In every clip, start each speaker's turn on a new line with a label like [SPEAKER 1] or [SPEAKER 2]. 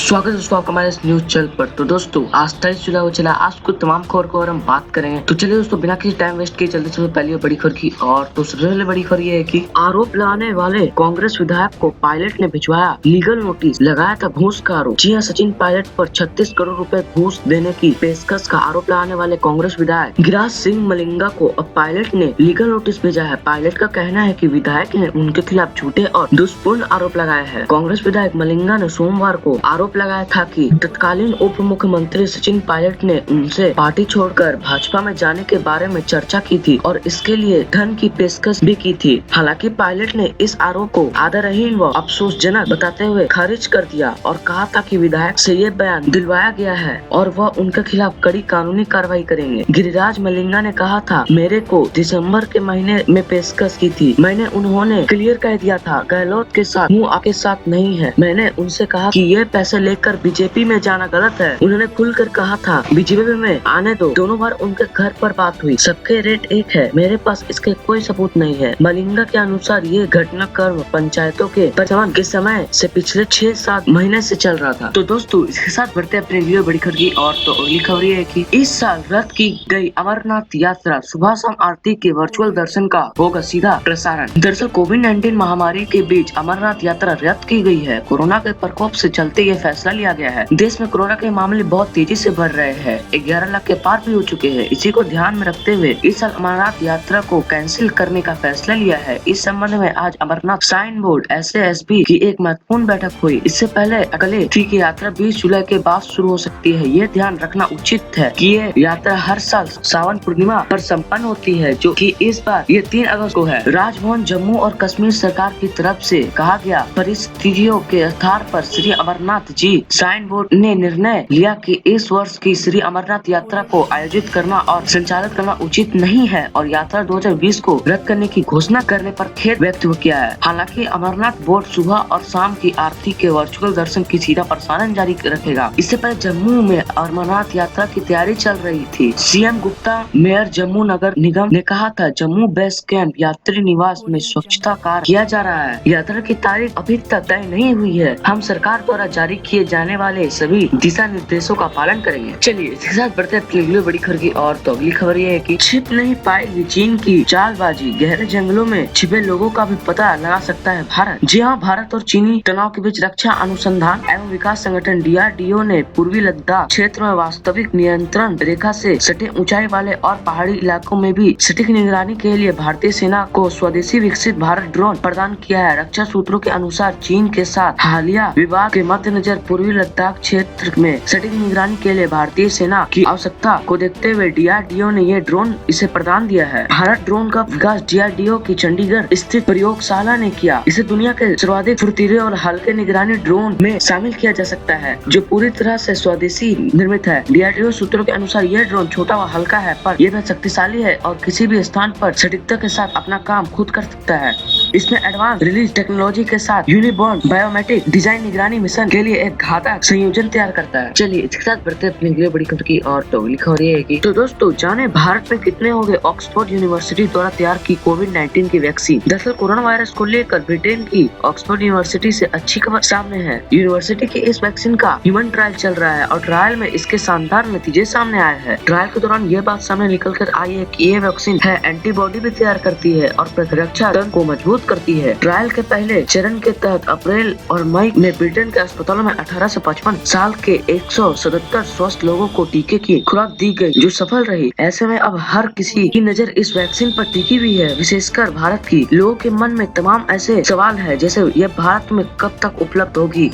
[SPEAKER 1] स्वागत है दोस्तों आपका हमारे इस न्यूज चैनल पर। तो दोस्तों आज 23 जुलाई को चला आज कुछ तमाम खबर को और हम बात करेंगे। तो चलिए दोस्तों बिना किसी टाइम वेस्ट किए चलते चलते पहली बड़ी खबर की और तो सबसे पहले बड़ी खबर ये है कि आरोप लगाने वाले कांग्रेस विधायक को पायलट ने भिजवाया लीगल नोटिस, लगाया था घूस का आरोप। जी हाँ, सचिन पायलट पर 36 करोड़ रुपए घूस देने की पेशकश का आरोप लगाने वाले कांग्रेस विधायक गिरिराज सिंह मलिंगा को अब पायलट ने लीगल नोटिस भेजा है। पायलट का कहना है कि विधायक ने उनके खिलाफ झूठे और दुष्पूर्ण आरोप लगाए हैं। कांग्रेस विधायक मलिंगा ने सोमवार को आरोप लगाया था कि तत्कालीन उप मुख्यमंत्री सचिन पायलट ने उनसे पार्टी छोड़कर भाजपा में जाने के बारे में चर्चा की थी और इसके लिए धन की पेशकश भी की थी। हालांकि पायलट ने इस आरोप को आधारहीन व अफसोसजनक बताते हुए खारिज कर दिया और कहा था कि विधायक से ये बयान दिलवाया गया है और वह उनके खिलाफ कड़ी कानूनी कार्रवाई करेंगे। गिरिराज मलिंगा ने कहा था, मेरे को दिसंबर के महीने में पेशकश की थी, मैंने उन्होंने क्लियर कह दिया था गहलोत के साथ मुँह आपके साथ नहीं है। मैंने उनसे कहा कि ये पैसे लेकर बीजेपी में जाना गलत है। उन्होंने खुलकर कहा था बीजेपी में आने दो। दोनों बार उनके घर पर बात हुई, सबके रेट एक है, मेरे पास इसके कोई सबूत नहीं है। मलिंगा के अनुसार ये घटनाक्रम पंचायतों के परिचालन के समय से पिछले 6-7 महीने से चल रहा था। तो दोस्तों इसके साथ बढ़ते अपने वीडियो बड़ी खबर की और तो अगली खबर ये है कि इस साल रद्द की गई अमरनाथ यात्रा सुबह शाम आरती के वर्चुअल दर्शन का होगा सीधा प्रसारण। दरअसल कोविड-19 महामारी के बीच अमरनाथ यात्रा रद्द की गई है। कोरोना के प्रकोप से चलते ये फैसला लिया गया है। देश में कोरोना के मामले बहुत तेजी से बढ़ रहे हैं, 11 लाख के पार भी हो चुके हैं। इसी को ध्यान में रखते हुए इस साल अमरनाथ यात्रा को कैंसिल करने का फैसला लिया है। इस संबंध में आज अमरनाथ श्राइन बोर्ड SASB की एक महत्वपूर्ण बैठक हुई। इससे पहले अगले की यात्रा 20 जुलाई के बाद शुरू हो सकती है। ये ध्यान रखना उचित है कि ये यात्रा हर साल सावन पूर्णिमा पर संपन्न होती है, जो कि इस बार ये 3 अगस्त को है। राजभवन जम्मू और कश्मीर सरकार की तरफ से कहा गया परिस्थितियों के आधार पर श्री अमरनाथ जी श्राइन बोर्ड ने निर्णय लिया कि इस वर्ष की श्री अमरनाथ यात्रा को आयोजित करना और संचालित करना उचित नहीं है और यात्रा 2020 को रद्द करने की घोषणा करने पर खेद व्यक्त किया है। हालांकि अमरनाथ बोर्ड सुबह और शाम की आरती के वर्चुअल दर्शन की सीधा प्रसारण जारी रखेगा। इससे पहले जम्मू में अमरनाथ यात्रा की तैयारी चल रही थी। CM गुप्ता, मेयर जम्मू नगर निगम ने कहा था, जम्मू बेस कैंप यात्री निवास में स्वच्छता कार्य किया जा रहा है। यात्रा की तारीख अभी तक तय नहीं हुई है। हम सरकार द्वारा जारी किए जाने वाले सभी दिशा निर्देशों का पालन करेंगे। चलिए इसके साथ बढ़ते हैं बड़ी खबर की और तो अगली खबर ये है कि छिप नहीं पाएगी चीन की चालबाजी, गहरे जंगलों में छिपे लोगों का भी पता लगा सकता है भारत। जी हाँ, भारत और चीनी तनाव के बीच रक्षा अनुसंधान एवं विकास संगठन DRDO ने पूर्वी लद्दाख क्षेत्र में वास्तविक नियंत्रण रेखा से सटे ऊंचाई वाले और पहाड़ी इलाकों में भी सटीक निगरानी के लिए भारतीय सेना को स्वदेशी विकसित भारत ड्रोन प्रदान किया है। रक्षा सूत्रों के अनुसार चीन के साथ हालिया विवाद के मद्देनजर पूर्वी लद्दाख क्षेत्र में सटीक निगरानी के लिए भारतीय सेना की आवश्यकता को देखते हुए DRDO ने ये ड्रोन इसे प्रदान दिया है। भारत ड्रोन का विकास DRDO की चंडीगढ़ स्थित प्रयोगशाला ने किया। इसे दुनिया के सर्वाधिक फुर्तीले और हल्के निगरानी ड्रोन में शामिल किया जा सकता है, जो पूरी तरह से स्वदेशी निर्मित है। DRDO सूत्रों के अनुसार यह ड्रोन छोटा व हल्का है, पर यह शक्तिशाली है और किसी भी स्थान पर सटीकता के साथ अपना काम खुद कर सकता है। इसमें एडवांस रिलीज टेक्नोलॉजी के साथ यूनिबॉर्न बायोमेट्रिक डिजाइन निगरानी मिशन के लिए एक घातक संयोजन तैयार करता है। चलिए इसके साथ बढ़ते अपनी अगली बड़ी खबर की और तो अगली खबर ये है कि तो दोस्तों जाने भारत में कितने हो गए ऑक्सफोर्ड यूनिवर्सिटी द्वारा तैयार की कोविड-19 की वैक्सीन। दरअसल कोरोना वायरस को लेकर ब्रिटेन की ऑक्सफोर्ड यूनिवर्सिटी से अच्छी खबर सामने है। यूनिवर्सिटी की इस वैक्सीन का ह्यूमन ट्रायल चल रहा है और ट्रायल में इसके शानदार नतीजे सामने आए हैं। ट्रायल के दौरान ये बात सामने निकल कर आई है कि ये वैक्सीन है एंटीबॉडी भी तैयार करती है और प्रतिरक्षा तंत्र को मजबूत करती है। ट्रायल के पहले चरण के तहत अप्रैल और मई में ब्रिटेन के अस्पतालों में 18 से 55 साल के 177 स्वस्थ लोगों को टीके की खुराक दी गई, जो सफल रही। ऐसे में अब हर किसी की नजर इस वैक्सीन पर टिकी हुई है, विशेषकर भारत की। लोगों के मन में तमाम ऐसे सवाल है, जैसे यह भारत में कब तक उपलब्ध होगी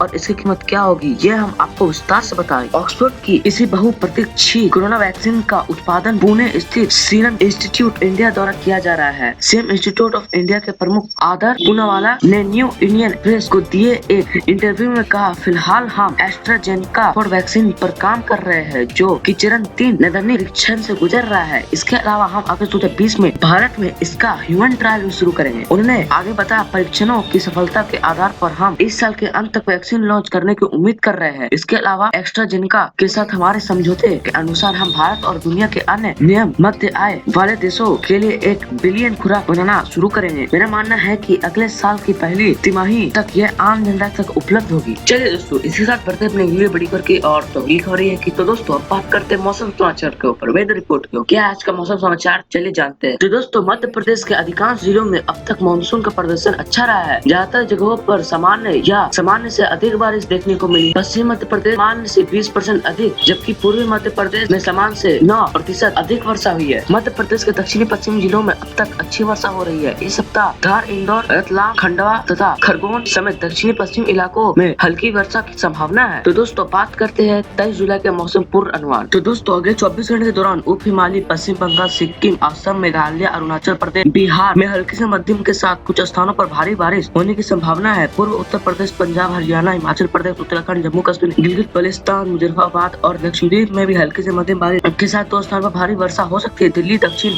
[SPEAKER 1] और इसकी कीमत क्या होगी, ये हम आपको विस्तार से बताएं। ऑक्सफोर्ड की इसी बहुप्रतीक्षित कोरोना वैक्सीन का उत्पादन पुणे स्थित सीरम इंस्टीट्यूट इंडिया द्वारा किया जा रहा है। सीरम इंस्टीट्यूट ऑफ इंडिया के प्रमुख आदर पूनावाला ने न्यू इंडियन प्रेस को दिए एक इंटरव्यू में कहा, फिलहाल हम एस्ट्राजेनेका वैक्सीन पर काम कर रहे हैं, जो कि चरण 3 नैदानिक परीक्षण से गुजर रहा है। इसके अलावा हम अगस्त 2020 में भारत में इसका ह्यूमन ट्रायल भी शुरू करेंगे। उन्होंने आगे बताया, परीक्षणों की सफलता के आधार पर हम इस साल के अंत तक वैक्सीन लॉन्च करने की उम्मीद कर रहे हैं। इसके अलावा एस्ट्राजेनेका के साथ हमारे समझौते के अनुसार हम भारत और दुनिया के अन्य नियम मध्य आय वाले देशों के लिए 1 बिलियन खुराक बनाना शुरू करेंगे। मेरा मानना है कि अगले साल की पहली तिमाही तक यह आम जनता तक उपलब्ध होगी। चलिए दोस्तों, इसी के साथ बढ़ते हैं अपने वीडियो बड़ी करके। और तो ये खबर ये है कि तो दोस्तों अब बात करते हैं मौसम समाचार के ऊपर, वेदर रिपोर्ट के ऊपर। क्या है आज का मौसम समाचार, चलिए जानते हैं। तो दोस्तों मध्य प्रदेश के अधिकांश जिलों में अब तक मानसून का प्रदर्शन अच्छा रहा है। ज्यादातर जगहों पर सामान्य या सामान्य से अधिक बारिश देखने को मिली। पश्चिमी मध्य प्रदेश सामान्य से 20% अधिक, जबकि पूर्वी मध्य प्रदेश में सामान्य से 9% अधिक वर्षा हुई है। मध्य प्रदेश के दक्षिणी पश्चिमी जिलों में अब तक अच्छी वर्षा हो रही है। इस सप्ताह धार, इंदौर, रतलाम, खंडवा तथा खरगोन समेत दक्षिणी पश्चिम इलाकों में हल्की वर्षा की संभावना है। तो दोस्तों बात करते हैं 23 जुलाई के मौसम पूर्व अनुमान। तो दोस्तों अगले 24 घंटे के दौरान उप हिमालय, पश्चिम बंगाल, सिक्किम, असम, मेघालय, अरुणाचल प्रदेश, बिहार में हल्की से मध्यम के साथ कुछ स्थानों पर भारी बारिश होने की संभावना है। पूर्व उत्तर प्रदेश, पंजाब, हरियाणा, हिमाचल प्रदेश, उत्तराखंड, जम्मू कश्मीर, गिलगित बल्तिस्तान, मुजफ्फराबाद और लक्षद्वीप में भी हल्की से मध्यम बारिश के साथ 2 स्थानों पर भारी वर्षा हो सकती है। दिल्ली, दक्षिण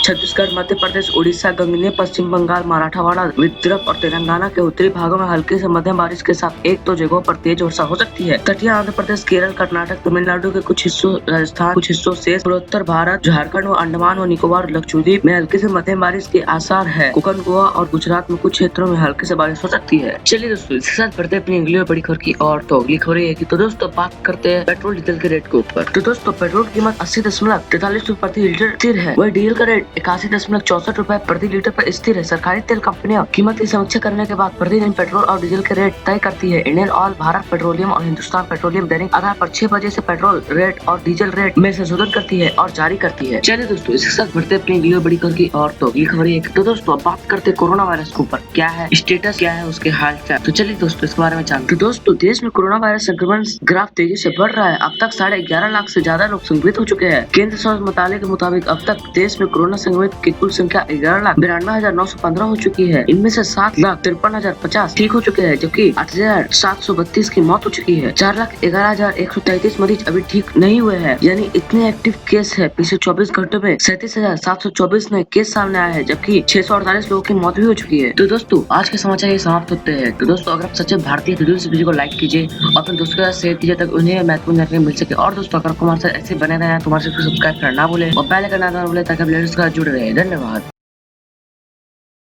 [SPEAKER 1] छत्तीसगढ़, मध्य प्रदेश, उड़ीसा, गंगेय, पश्चिम बंगाल, मराठवाड़ा, विदर्भ और तेलंगाना के उत्तरी भागों में हल्की से मध्यम बारिश के साथ 1-2 जगहों पर तेज वर्षा हो सकती है। तटीय आंध्र प्रदेश, केरल, कर्नाटक, तमिलनाडु के कुछ हिस्सों, राजस्थान कुछ हिस्सों से पूर्वोत्तर भारत, झारखंड और अंडमान और निकोबार, लक्षद्वीप में हल्की से मध्यम बारिश के आसार है। कोकण, गोवा और गुजरात में कुछ क्षेत्रों में हल्की से बारिश हो सकती है। चलिए दोस्तों इसके साथ बढ़ते अपनी अगली बड़ी खबर की। और तो अगली खबर है कि तो दोस्तों बात करते हैं पेट्रोल डीजल के रेट के ऊपर। तो दोस्तों पेट्रोल की कीमत 80.43 रुपए प्रति लीटर स्थिर है। वही डीजल का रेट 81.64 रुपए प्रति लीटर पर स्थिर है। सरकारी तेल कंपनियां कीमत की समीक्षा करने के बाद प्रतिदिन पेट्रोल और डीजल के रेट तय करती है। इंडियन ऑयल, भारत पेट्रोलियम और हिंदुस्तान पेट्रोलियम दैनिक आधार पर 6 बजे से पेट्रोल रेट और डीजल रेट में संशोधन करती है और जारी करती है। चलिए दोस्तों इसके साथ बढ़ते अपनी वीडियो बड़ी खबर की। और तो अगली खबर है तो दोस्तों अब बात करते कोरोना वायरस के ऊपर। क्या है स्टेटस, क्या है उसके हालचाल, तो चलिए दोस्तों इसके बारे में जानते हैं। दोस्तों देश में कोरोना वायरस संक्रमण ग्राफ तेजी से बढ़ रहा है। अब तक 11.5 लाख से ज्यादा लोग संक्रमित हो चुके हैं। केंद्र स्वास्थ्य मंत्रालय के मुताबिक अब तक देश में कोरोना संक्रमित की कुल संख्या 11,92,915 हो चुकी है। इनमें से 7,53,050 ठीक हो चुके हैं, जबकि 8,732 की मौत हो चुकी है। 4,11,133 मरीज अभी ठीक नहीं हुए हैं, यानी इतने एक्टिव केस है। पिछले 24 घंटों में 37,724 नए केस सामने आए हैं, जबकि 648 लोगों की मौत भी हो चुकी है। तो दोस्तों आज के समाचार ये समाप्त होते हैं। तो दोस्तों अगर आप सच्चे भारतीय तो इस वीडियो को लाइक कीजिए और अपने दोस्तों के साथ शेयर कीजिए ताकि उन्हें महत्वपूर्ण जानकारी मिल सके। और दोस्तों अगर हमारे साथ ऐसे बने रहे तो हमारे साथ सब्सक्राइब करना ना भूले और बेल आइकन दबाना ना भूले ताकि आप लेटेस्ट जुड़े रहे। धन्यवाद।